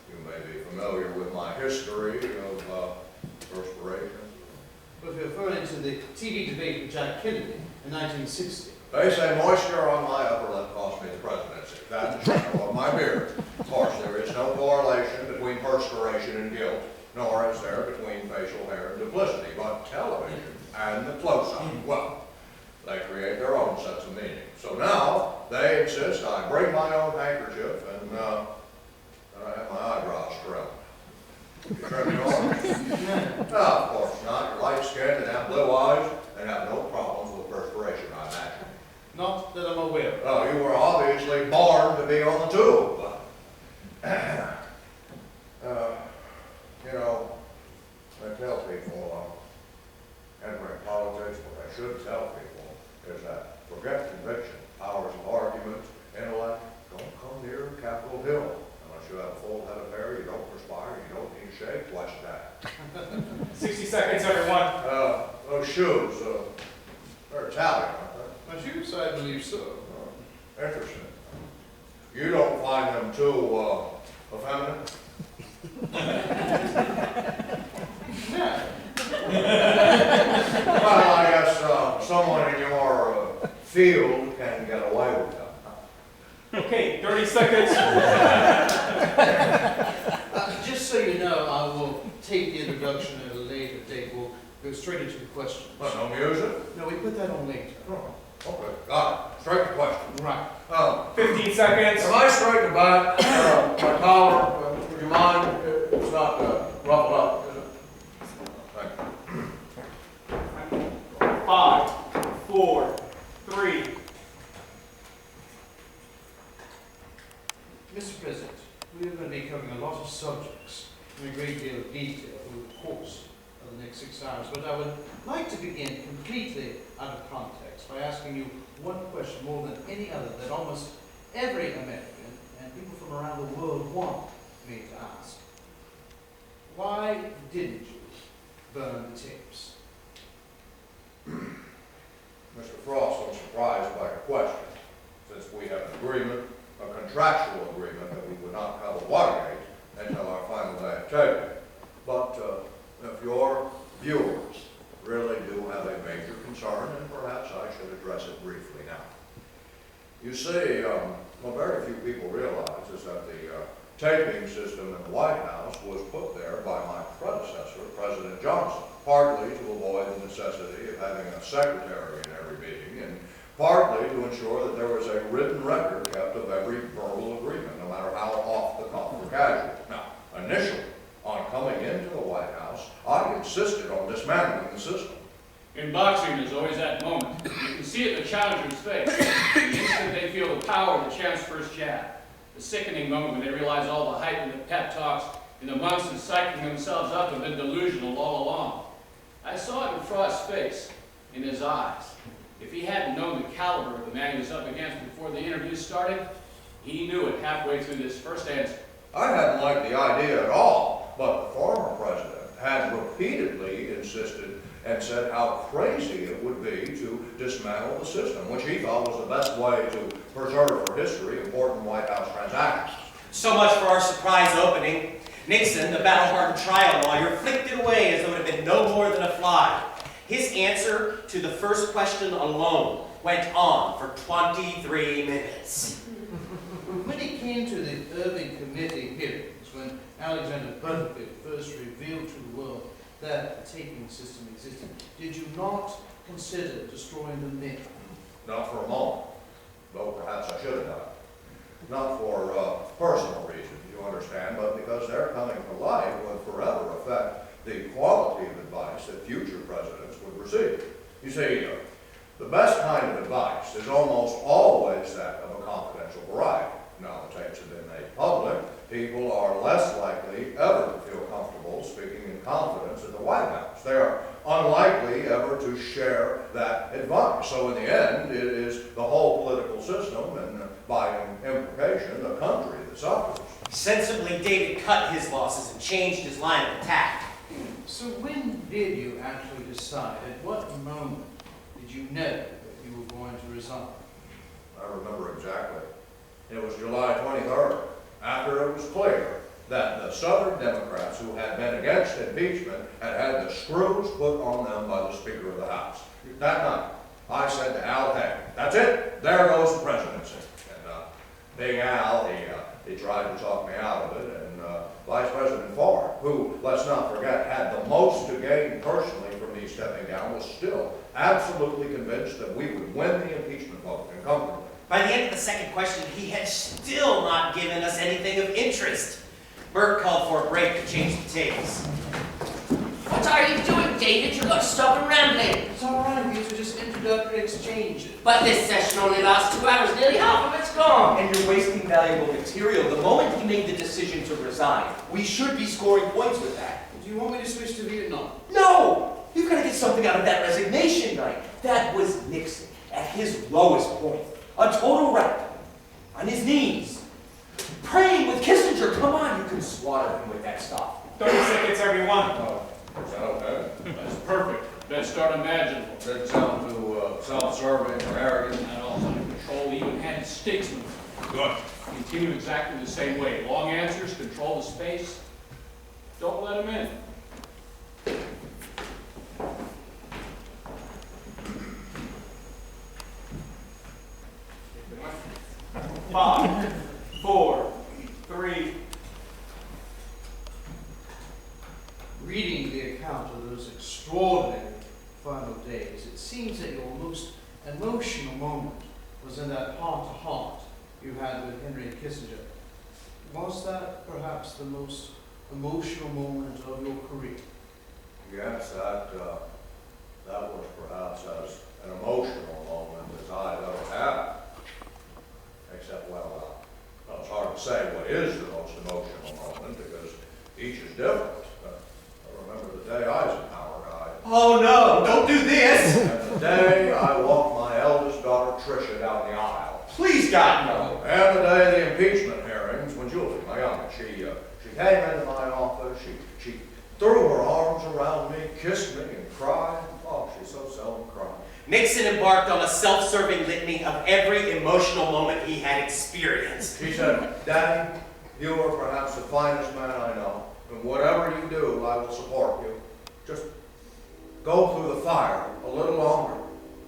You may be familiar with my history of perspiration. But if you're referring to the TV debate with Jack Kennedy in 1960. They say moisture on my upper lip cost me the presidency. That's the shadow of my beard. Of course, there is no correlation between perspiration and guilt, nor is there between facial hair and duplicity. But television and the close-up, well, they create their own sense of meaning. So now they insist I bring my own handkerchief and I have my eyebrows trimmed. You trim yours? No, of course not. You're light-skinned and have blue eyes and have no problems with perspiration, I imagine. Not that I'm aware of. Oh, you were obviously born to be on the tube. You know, I tell people, entering politics, what I should tell people is that forget conviction, powers of argument, intellect, don't come near Capitol Hill. Unless you have a full head of hair, you don't perspire, you don't need to shave twice a day. 60 seconds, everyone. Those shoes, they're Italian, aren't they? My shoes, I believe so. Interesting. You don't find them too effeminate? No. Well, I guess someone in your field can get away with them. Okay, 30 seconds. Just so you know, I will take the introduction at a later date. We'll go straight into the questions. What, no music? No, we put that on later. Oh, okay, got it. Straight to question. Right. 15 seconds. Am I straight in the back? My collar, would you mind? It's not ruffled up, is it? Thank you. 5, 4, 3. Mr. President, we are going to be covering a lot of subjects in a great deal of detail over the course of the next 6 hours, but I would like to begin completely out of context by asking you one question more than any other that almost every American and people from around the world want me to ask. Why didn't you burn the tapes? Mr. Frost, I'm surprised by your question, since we have an agreement, a contractual agreement, that we would not cover Watergate until our final day of taping. But if your viewers really do have a major concern, then perhaps I should address it briefly now. You see, what very few people realize is that the taping system in the White House was put there by my predecessor, President Johnson, partly to avoid the necessity of having a secretary in every meeting, and partly to ensure that there was a written record kept of every verbal agreement, no matter how off the cuff or casual. Now, initially, on coming into the White House, I insisted on dismantling the system. In boxing, there's always that moment. You can see it in the challenger's face. The instant they feel the power of the champ's first jab. The sickening moment when they realize all the hype and the pep talks and the months of psyching themselves up have been delusional all along. I saw it in Frost's face, in his eyes. If he hadn't known the caliber of the man he was up against before the interview started, he knew it halfway through this first answer. I hadn't liked the idea at all, but the former president had repeatedly insisted and said how crazy it would be to dismantle the system, which he thought was the best way to preserve for history important White House transactions. So much for our surprise opening. Nixon, the battle-hardened trial lawyer, flicked it away as though it had been no more than a fly. His answer to the first question alone went on for 23 minutes. When he came to the Irving Committee hearings, when Alexander Butterfield first revealed to the world that a taping system existed, did you not consider destroying the myth? Not for a moment, though perhaps I should have done it. Not for personal reasons, you understand, but because their coming to life would forever affect the quality of advice that future presidents would receive. You see, the best kind of advice is almost always that of a confidential variety. Now the tapes have been made public, people are less likely ever to feel comfortable speaking in confidence at the White House. They are unlikely ever to share that advice. So in the end, it is the whole political system, and by implication, the country that suffers. Sensibly, David cut his losses and changed his line of attack. So when did you actually decide, at what moment did you know that you were going to resign? I remember exactly. It was July 23rd, after it was clear that the Southern Democrats who had been against impeachment had had the screws put on them by the Speaker of the House. That night, I said to Al, hey, that's it, there goes the presidency. And being Al, he tried to talk me out of it, and Vice President Ford, who, let's not forget, had the most to gain personally from me stepping down, was still absolutely convinced that we would win the impeachment vote and comfortably. By the end of the second question, he had still not given us anything of interest. Bert called for a break to change the tables. What are you doing, David? You've got to stop rambling. It's all right, these are just introductory exchanges. But this session only lasts 2 hours, nearly half of it's gone. And you're wasting valuable material. The moment he made the decision to resign, we should be scoring points with that. Do you want me to switch to Vietnam? No! You've got to get something out of that resignation night. That was Nixon at his lowest point. A total wreck. On his knees. Praying with Kissinger. Come on, you can slaughter him with that stuff. 30 seconds, everyone. Is that okay? That's perfect. Best start imaginable. Doesn't sound too self-serving or arrogant. Not all under control, even-handed statesman. Good. Continue exactly the same way. Long answers, control the space. Don't let him in. 5, 4, 3. Reading the account of those extraordinary final days, it seems that your most emotional moment was in that heart-to-heart you had with Henry Kissinger. Was that perhaps the most emotional moment of your career? Yes, that was perhaps as an emotional moment as I've ever had. Except, well, it's hard to say what is the most emotional moment because each is different. I remember the day Eisenhower died. Oh no, don't do this! And the day I walked my eldest daughter Tricia down the aisle. Please, God, no. And the day of the impeachment hearings when Julie, my youngest, she came into my office, she threw her arms around me, kissed me, and cried. Oh, she so seldom cried. Nixon embarked on a self-serving litany of every emotional moment he had experienced. She said, Daddy, you are perhaps the finest man I know, and whatever you do, I will support you. Just go through the fire a little longer.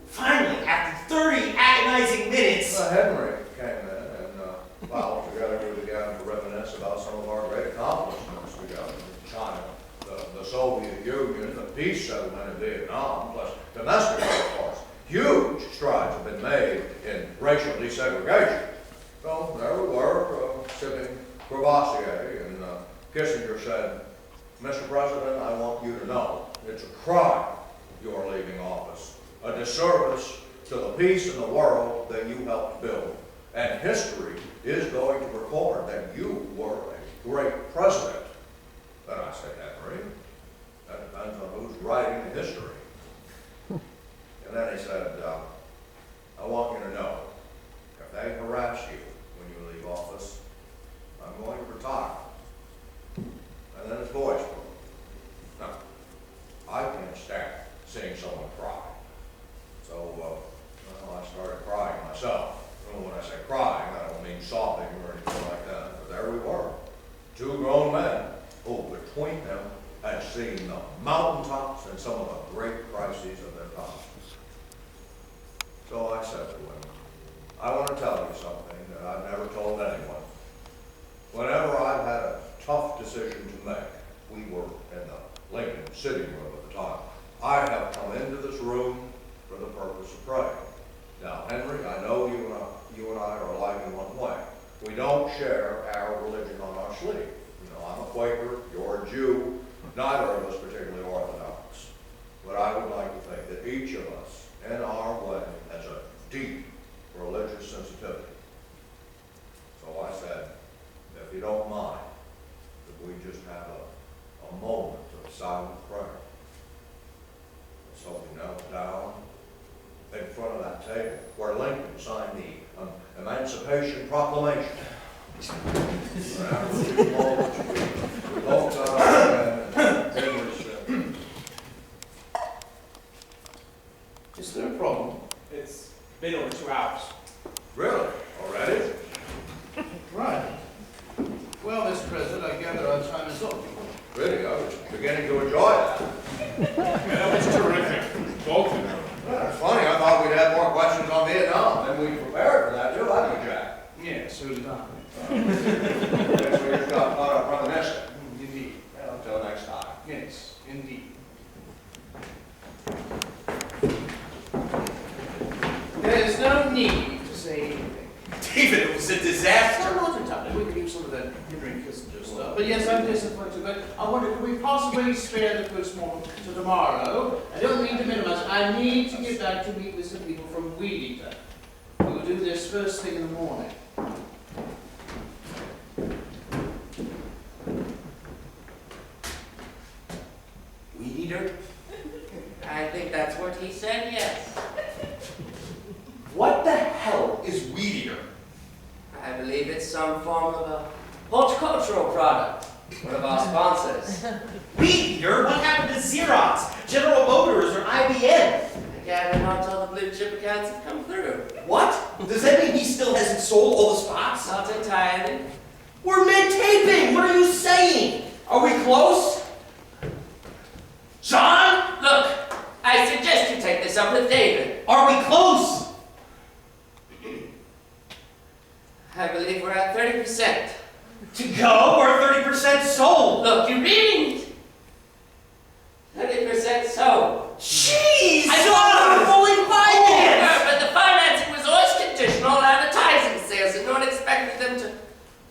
Finally, after 30 agonizing minutes, Henry came in, and while together we began to reminisce about some of our great accomplishments together in China, the Soviet Union, the peace settlement in Vietnam, plus domestically, of course. Huge strides have been made in racial desegregation. So there we were, sipping Courvoisier, and Kissinger said, Mr. President, I want you to know it's a crime you're leaving office, a disservice to the peace in the world that you helped build. And history is going to record that you were a great president. Then I said, Henry, that depends on who's writing the history. And then he said, I want you to know, if they harass you when you leave office, I'm going to retire. And then his voice broke. Now, I can't stand seeing someone cry. So, I started crying myself. And when I say crying, I don't mean sobbing or anything like that. But there we were, two grown men who between them had seen the mountaintops and some of the great crises of their time. So I said to him, I want to tell you something that I've never told anyone. Whenever I've had a tough decision to make, we were in the Lincoln sitting room at the time, I have come into this room for the purpose of praying. Now, Henry, I know you and I are alike in one way. We don't share our religion on our sleeve. You know, I'm a Quaker, you're a Jew, neither of us particularly orthodox. But I would like to think that each of us, in our way, has a deep religious sensitivity. So I said, if you don't mind, that we just have a moment of silent prayer. So we knelt down in front of that table where Lincoln signed the Emancipation Proclamation. And after a few moments, we both got up and Henry Really, I was beginning to enjoy that. Yeah, that was terrific. Both of them. Well, it's funny, I thought we'd have more questions on Vietnam than we prepared for that, too, hadn't we, Jack? Yeah, so did I. Guess we just got caught up reminiscing. Indeed. Well, until next time. Yes, indeed. There's no need to say anything. David, it was a disaster. Well, not entirely. We could use some of that Henry Kissinger stuff. But yes, I'm disappointed. But I wonder, could we possibly spare the postmortem to tomorrow? I don't mean to minimize. I need to get back to meet with some people from Weed Eater. We will do this first thing in the morning. Weed eater? I think that's what he said, yes. What the hell is weed eater? I believe it's some form of a horticultural product. One of our sponsors. Weed eater? What happened to Xerox, General Motors, or IBM? I gather not all the blue chip accounts have come through. What? Does that mean he still hasn't sold all the spots? Not entirely. We're mid-taping! What are you saying? Are we close? John? Look, I suggest you take this up with David. Are we close? I believe we're at 30%. To go or 30% sold? Look, you really need 30% sold. Jeez! I John! thought we were fully financed! Yeah, but the financing was always conditional on advertising sales, and no one expected them to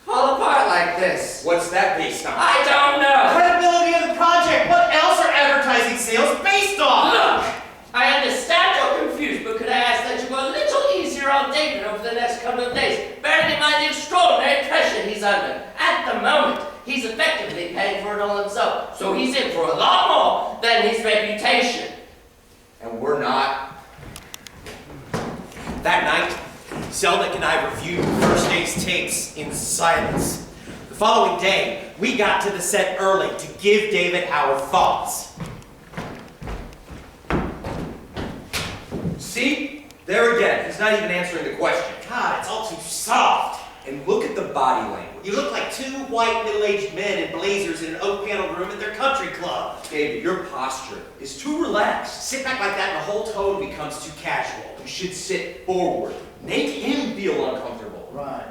fall apart like this. What's that based on? I don't know. Credibility of the project. What else are advertising sales based on? Look, I understand you're confused, but could I ask that you go a little easier on David over the next couple of days, bearing in mind the extraordinary pressure he's under. At the moment, he's effectively paying for it all himself, so he's in for a lot more than his reputation. And we're not. That night, Zelnick and I reviewed first day's tapes in silence. The following day, we got to the set early to give David our thoughts. See? There again, he's not even answering the question. God, it's all too soft. And look at the body language. You look like two white middle-aged men in blazers in an oak-paneled room at their country club. David, your posture is too relaxed. Sit back like that and the whole tone becomes too casual. You should sit forward. Make him feel uncomfortable. Right.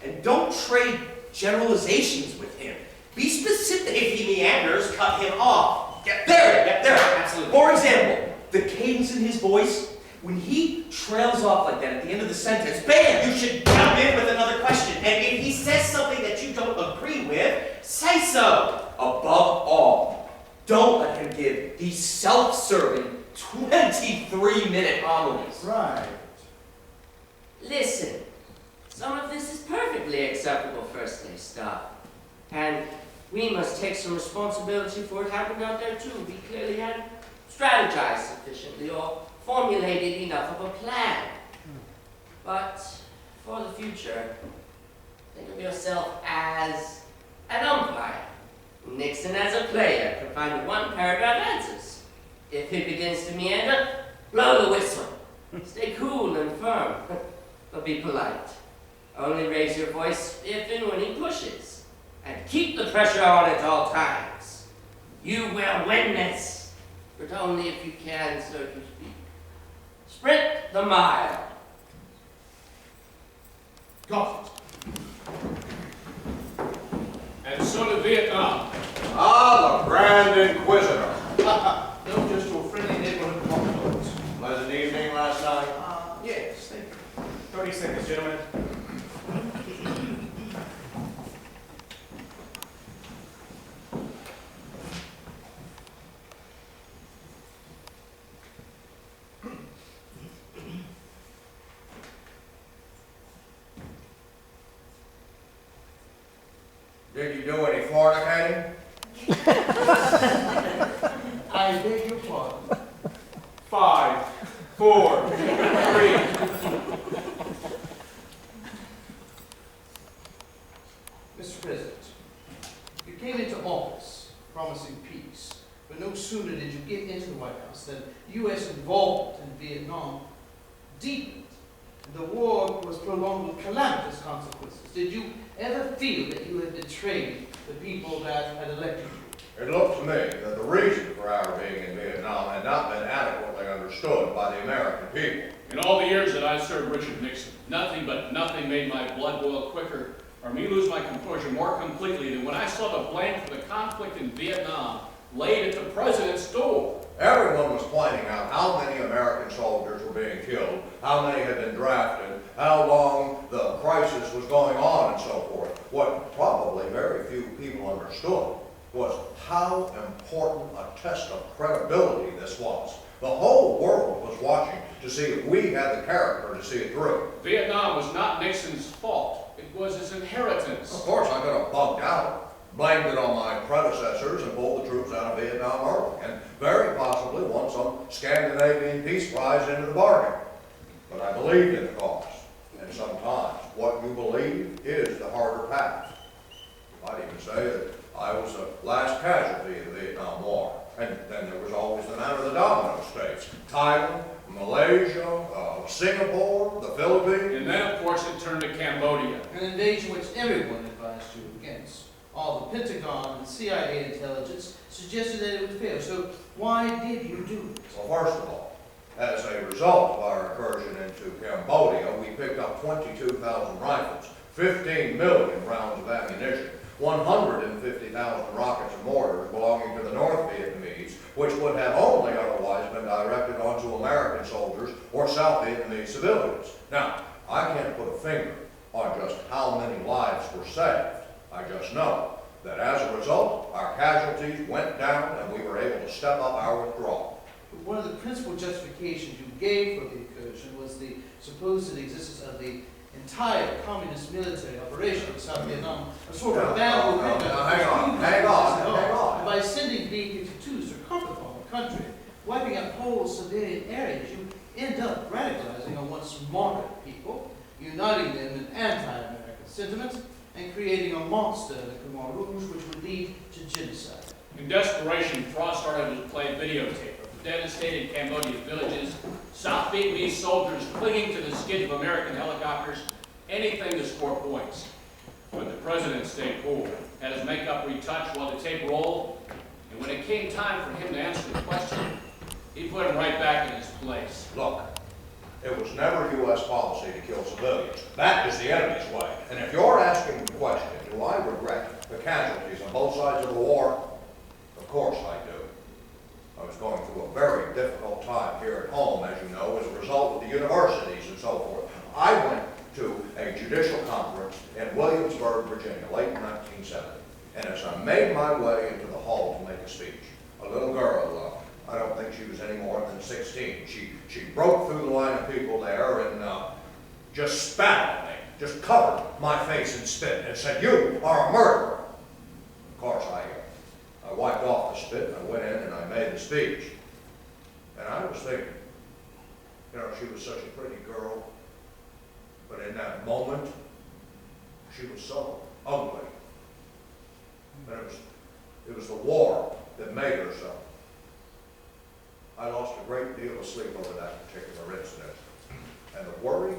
And don't trade generalizations with him. Be specific. If he meanders, cut him off. There, absolutely. For example, the cadence in his voice, when he trails off like that at the end of the sentence, bam, you should jump in with another question. And if he says something that you don't agree with, say so. Above all, don't let him give these self-serving 23-minute homilies. Right. Listen, some of this is perfectly acceptable first day stuff. And we must take some responsibility for what happened out there too. We clearly hadn't strategized sufficiently or formulated enough of a plan. But for the future, think of yourself as an umpire. Nixon as a player can find one paragraph answers. If he begins to meander, blow the whistle. Stay cool and firm, but be polite. Only raise your voice if and when he pushes. And keep the pressure on at all times. You will win this, but only if you can, so to speak. Sprint the mile. Got And so to Vietnam. Ah, the Grand Inquisitor. it. No, just your friendly neighborhood cocktails. Pleasant evening last night. Yes, thank you. 30 seconds, gentlemen. Did you do any fornicating? I beg your pardon. 5, 4, 3. Mr. President, you came into office promising peace, but no sooner did you get into the White House than U.S. involvement in Vietnam deepened. The war was prolonged with calamitous consequences. Did you ever feel that you had betrayed the people that had elected you? It looked to me that the reason for our being in Vietnam had not been adequately understood by the American people. In all the years that I served Richard Nixon, nothing but nothing made my blood boil quicker or me lose my composure more completely than when I saw the blame for the conflict in Vietnam laid at the president's door. Everyone was pointing out how many American soldiers were being killed, how many had been drafted, how long the crisis was going on, and so forth. What probably very few people understood was how important a test of credibility this was. The whole world was watching to see if we had the character to see it through. Vietnam was not Nixon's fault. It was his inheritance. Of course, I could have bugged out, blamed it on my predecessors, and pulled the troops out of Vietnam early, and very possibly won some Scandinavian Peace Prize into the bargain. But I believed in the cause, and sometimes what you believe is the harder path. You might even say that I was the last casualty of the Vietnam War. And then there was always the matter of the domino states. Thailand, Malaysia, Singapore, the Philippines. And then, of course, it turned to Cambodia. An invasion which everyone advised you against. All the Pentagon and CIA intelligence suggested that it would fail. So why did you do it? Well, first of all, as a result of our incursion into Cambodia, we picked up 22,000 rifles, 15 million rounds of ammunition, 150,000 rockets and mortars belonging to the North Vietnamese, which would have only otherwise been directed onto American soldiers or South Vietnamese civilians. Now, I can't put a finger on just how many lives were saved. I just know that as a result, our casualties went down and we were able to step up our withdrawal. One of the principal justifications you gave for the incursion was the supposed existence of the entire communist military operation in South Vietnam, a sort of bamboo pickup. Hang on. And by sending B-52s to conquer the country, wiping out whole civilian areas, you end up radicalizing a once moderate people, uniting them in anti-American sentiments, and creating a monster in the Khmer Rouge which would lead to genocide. In desperation, Frost started to play videotape of the devastated Cambodian villages, South Vietnamese soldiers clinging to the skids of American helicopters, anything to score points. But the president stayed cool, had his makeup retouched while the tape rolled, and when it came time for him to answer the question, he put him right back in his place. Look, it was never U.S. policy to kill civilians. That is the enemy's way. And if you're asking the question, do I regret the casualties on both sides of the war? Of course I do. I was going through a very difficult time here at home, as you know, as a result of the universities and so forth. I went to a judicial conference in Williamsburg, Virginia, late in 1970. And as I made my way into the hall to make a speech, a little girl, I don't think she was any more than 16. She broke through the line of people there and just spat on me, just covered my face in spit and said, "You are a murderer." Of course, I wiped off the spit and I went in and I made the speech. And I was thinking, you know, she was such a pretty girl, but in that moment, she was so ugly. And it was the war that made her so. I lost a great deal of sleep over that particular incident. And the worry,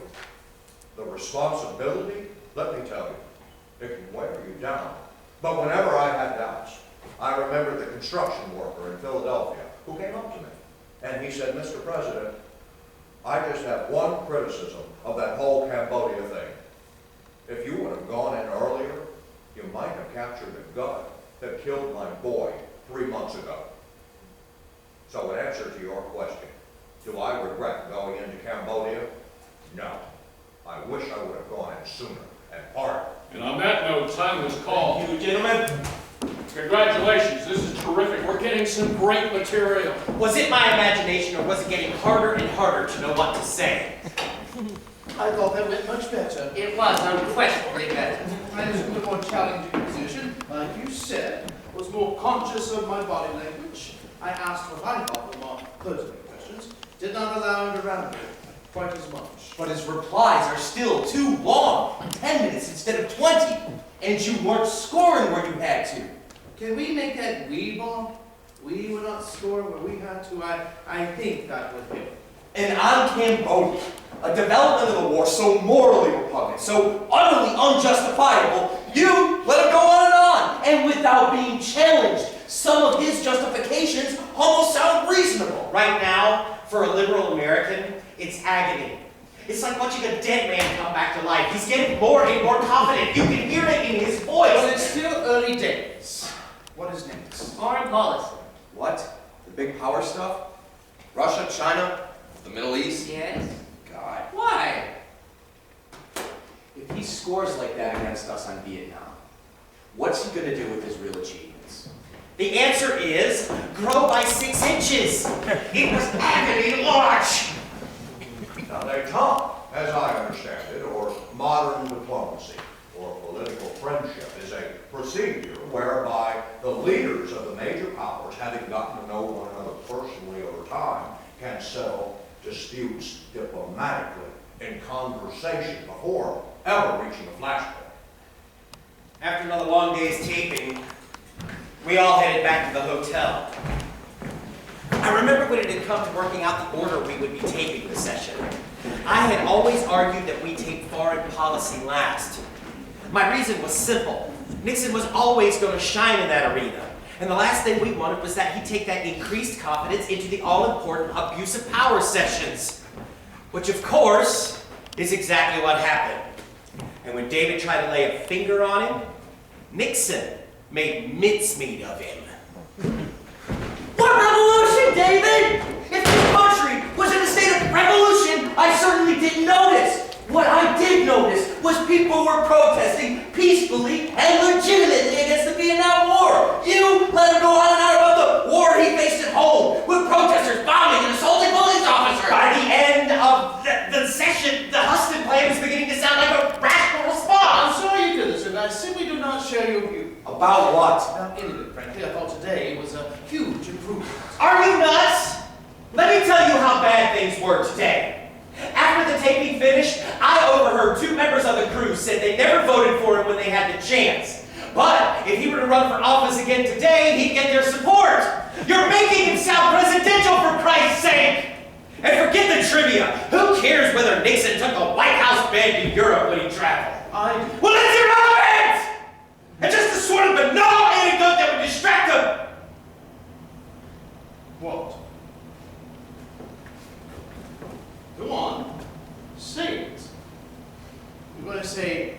the responsibility, let me tell you, it can wear you down. But whenever I had doubts, I remembered the construction worker in Philadelphia who came up to me. And he said, "Mr. President, I just have one criticism of that whole Cambodia thing. If you would have gone in earlier, you might have captured the gun that killed my boy 3 months ago." So in answer to your question, do I regret going into Cambodia? No. I wish I would have gone in sooner and harder. And on that note, time was called. Thank you, gentlemen. Congratulations, this is terrific. We're getting some great material. Was it my imagination, or was it getting harder and harder to know what to say? I thought that went much better. It was unquestionably better. I assumed a more challenging position, like you said, was more conscious of my body language. I asked what I thought were more pertinent questions, did not allow him to ramble quite as much. But his replies are still too long. 10 minutes instead of 20. And you weren't scoring where you had to. Can we make that we, Bob? We were not scoring where we had to. I think that would help. And on Cambodia, a development of the war so morally repugnant, so utterly unjustifiable, you let it go on and on. and without being challenged. Some of his justifications almost sound reasonable. Right now, for a liberal American, it's agony. It's like watching a dead man come back to life. He's getting more and more confident. You can hear it in his voice. Well, it's still early days. What is next? Foreign policy. What? The big power stuff? Russia, China, the Middle East? Yes. God. Why? If he scores like that against us on Vietnam, what's he going to do with his real achievements? The answer is grow by 6 inches. It was agony large. Now, détente, as I understand it, or modern diplomacy, or political friendship, is a procedure whereby the leaders of the major powers, having gotten to know one another personally over time, can settle disputes diplomatically in conversation before ever reaching a flashpoint. After another long day's taping, we all headed back to the hotel. I remember when it had come to working out the order we would be taping the session. I had always argued that we tape foreign policy last. My reason was simple. Nixon was always going to shine in that arena. And the last thing we wanted was that he'd take that increased confidence into the all-important abuse of power sessions. Which, of course, is exactly what happened. And when David tried to lay a finger on him, Nixon made mincemeat of him. What revolution, David? If this country was in a state of revolution, I certainly didn't notice. What I did notice was people were protesting peacefully and legitimately against the Vietnam War. You let him go on and on about the war he faced at home, with protesters bombing and assaulting police officers. By the end of the session, the Huston plan was beginning to sound like a rational response. I'm sorry you did this, and I simply do not share your view. About what? About any of it, frankly. I thought today was a huge improvement. Are you nuts? Let me tell you how bad things were today. After the taping finished, I overheard 2 members of the crew said they never voted for him when they had the chance. But if he were to run for office again today, he'd get their support. You're making him sound presidential, for Christ's sake! And forget the trivia. Who cares whether Nixon took a White House bed to Europe when he traveled? Well, it's irrelevant! And just a sort of banal anecdote that would distract him. What? Go on. Say it. You're going to say,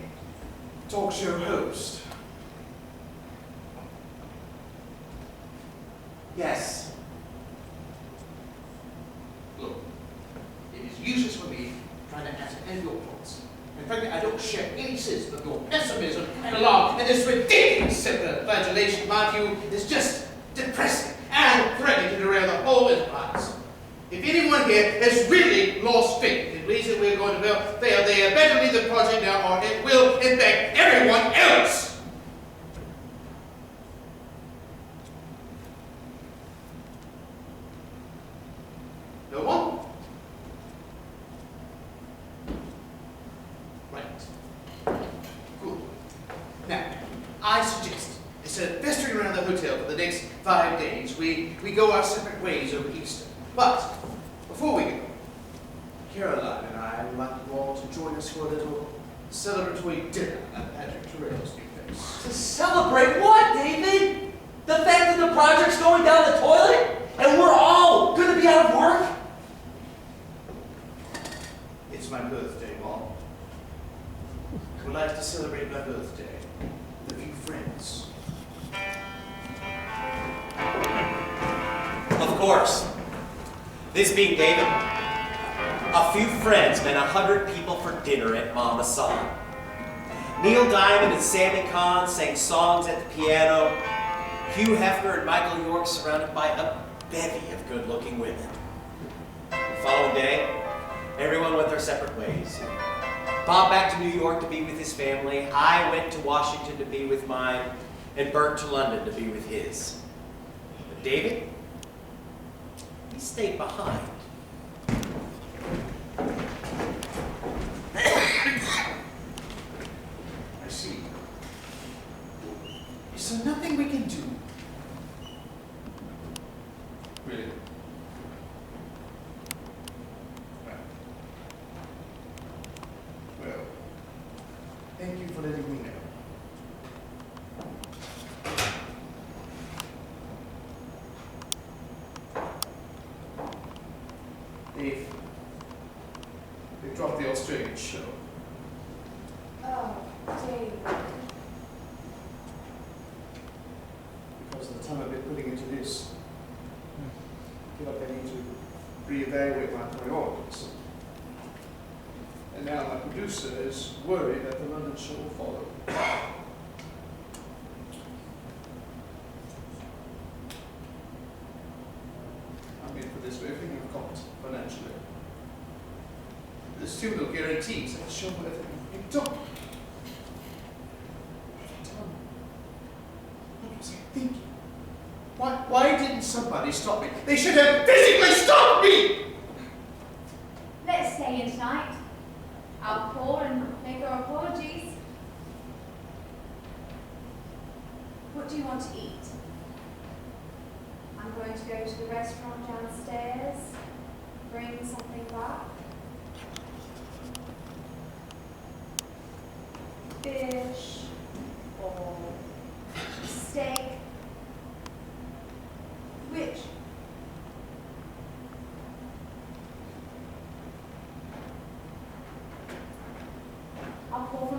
talk show host. Yes. Look, it is useless for me trying to answer any of your points. In fact, I don't share any sense of your pessimism and alarm, and this ridiculous self-flagellation, in my view, is just depressing and threatening to derail the whole enterprise. If anyone here has really lost faith in ways that we're going to fail, they had better leave the project now, or it will infect everyone else. No one? Right. Good. Now, I suggest, instead of festering around the hotel for the next 5 days, we go our separate ways over Easter. But, before we go, Caroline and I would like you all to join us for a little celebratory dinner at Patrick Terrell's new place. To celebrate what, David? The fact that the project's going down the toilet? And we're all going to be out of work? It's my birthday, Mom. I would like to celebrate my birthday with a few friends. Of course. This being David, a few friends meant 100 people for dinner at Mama San. Neil Diamond and Sammy Kahn sang songs at the piano. Hugh Hefner and Michael York surrounded by a bevy of good-looking women. The following day, everyone went their separate ways. Bob back to New York to be with his family. I went to Washington to be with mine, and Bert to London to be with his. But David, he stayed behind. I see. Is there nothing we can do? Really? Well, thank you for letting me know. They've dropped the Australian show. Oh, Dave. Because of the time I've been putting into this, I feel like I need to reevaluate my priorities. And now my producer is worried that the London show will follow. I'm in for this for everything I've got financially. There's still no guarantees that the show will ever be picked up. What was I thinking? Why didn't somebody stop me? They should have physically stopped me! Let's stay in tonight. I'll call and make our apologies. What do you want to eat? I'm going to go to the restaurant downstairs, bring something back. Fish or steak. Which? I'll call from